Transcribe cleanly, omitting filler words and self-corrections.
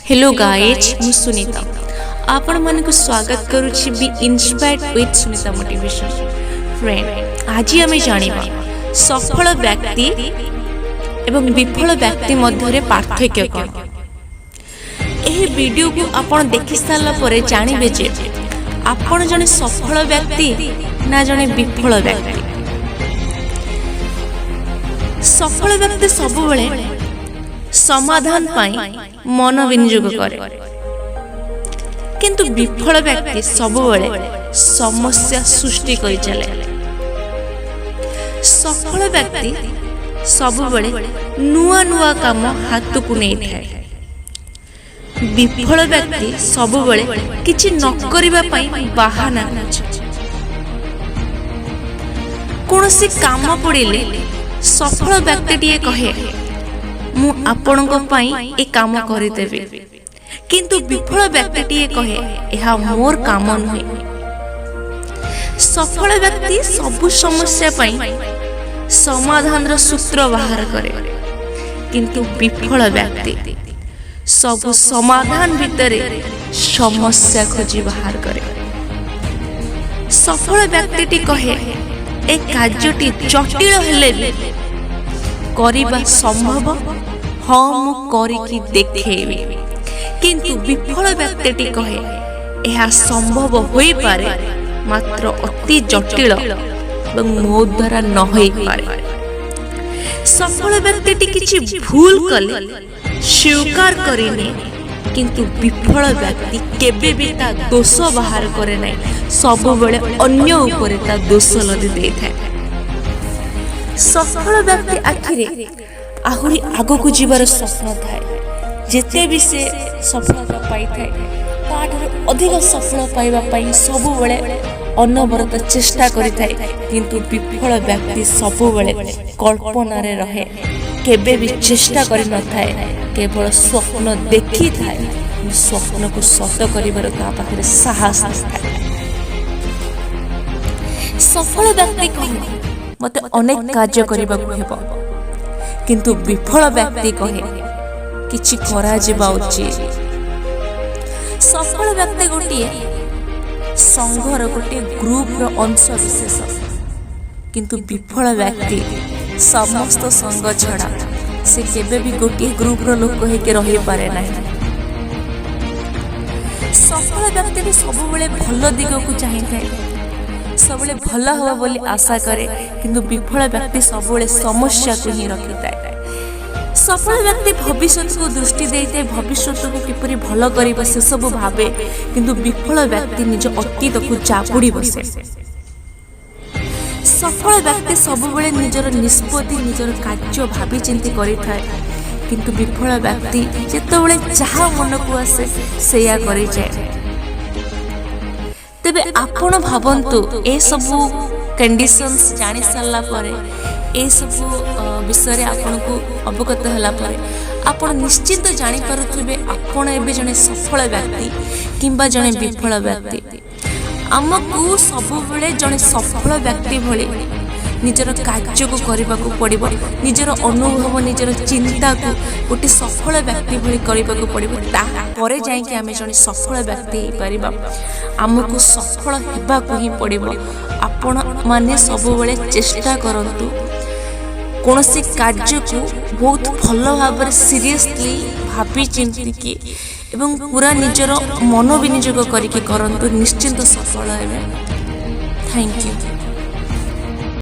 Hello guys, मु सुनीता आपण मन को स्वागत करुछि be inspired with Sunita motivation. Friend, आज आम जानिबा सफल व्यक्ति एवं विफल व्यक्ति मध्य पार्थक्य कौन। एही वीडियो को आपण देखि सारला परे जानिबे जे आपण जने सफल व्यक्ति ना जने विफल व्यक्ति। सफल व्यक्ति सब बेले समाधान पाई मन विनियोग करे, किंतु विफल व्यक्ति सब बेले समस्या सृष्टि करि चले। सफल व्यक्ति सब बेले नुआ नुआ काम हाथ को नहीं थाए। विफल व्यक्ति सब बेले किछि न करिबा पई बहाना खोजे। कोनोसी काम पड़िले सफल व्यक्ति टिए कहे मु आपणक पई ए काम करिदेबी, किंतु विफल व्यक्ति टिए कहे एहा मोर काम नुहे। सफल व्यक्ति सबु समस्या पई समाधान रो सूत्र बाहर करे, किंतु विफल व्यक्ति सबु समाधान भितरे समस्या खोजी बाहर करे। सफल व्यक्ति टी कहे ए कार्यटी जटिल हेले भी करिबा संभव, हाँ मु करिकी देखेबी, किंतु विफल व्यक्ति टी कहे यह संभव होई पारे मात्र अति जटिल एवं मो द्वारा न होई पारे। सफल व्यक्ति टी किछि भूल कले स्वीकार करिने, किंतु विफल व्यक्ति केबे भी ता दोष बाहर करे नहीं, सब बेले अन्य ऊपर ता दोष लदी दे थाए। सफल व्यक्ति आखिरे आहुरी आगो को जीवार स्वप्न थाए। जेते भी से सफलता पाई थाए ताठर अधिक सफल पाइबा पई सब बेले अनवरत चेष्टा करि थाए, किंतु विफल व्यक्ति सब बेले कल्पना रे रहे, केबे भी चेष्टा करि न थाए, केवल स्वप्न देखि थाए, स्वप्न को सत करिबार ता पाखरे साहस थाए। सफल व्यक्ति कहे मते अनेक कार्य करिबा को हेबो, किंतु विफल व्यक्ति कहे किछि करा जेबा उचित। सफल व्यक्ति गोटिए संघर गोटे ग्रुप रो अंश विशेष, किंतु विफल व्यक्ति समस्त संघ छड़ा से केबे भी गोटे ग्रुप रो लोक हे के रहि पारे नाही। सफल व्यक्ति भी सब बेले भल दिग को चाहि थाए, सब बेले भल हो बोली आशा करे, किंतु विफल व्यक्ति सब बेले समस्या को ही रखिताए। सफल व्यक्ति भविष्य को दृष्टि देते, भविष्य को किपरि भल करिबा से सब भाबे, किंतु विफल व्यक्ति निज अतीत को जाबुड़ी बसे। सफल व्यक्ति सब बेले निजर निष्पत्ति निजर कार्य भाबी चिंती करि थाए, किंतु विफल व्यक्ति जेतेबेले जहा मन को आसे सेया करि जाय। तेबे आपण भाबंतु ए सबु कंडीशंस जानि सारला परे, ए सबु विषय आपण को अवगत होला परे आपण निश्चित जानि पारुथिबे आपण एबे जने सफल व्यक्ति किंबा जने विफल व्यक्ति। आमको सबु बेले जने सफल व्यक्ति भली निजर कार्य को करबा को पड़िबो, निजर अनुभव निजर चिंता को गोटे सफल व्यक्ति भली करबा को पड़िबो। ता परे जाय कि आमे जने सफल व्यक्ति हे परिबा, आमको सफल हेबा को ही पड़िबो। आपण माने सब बेले चेष्टा करंतु कोनोसी कार्य को बहुत भल भाव सीरियसली भाबी चिंती की एवं पूरा निजर मन विनियोग करिके करंतु, निश्चिंत सफल हेबे। Thank you.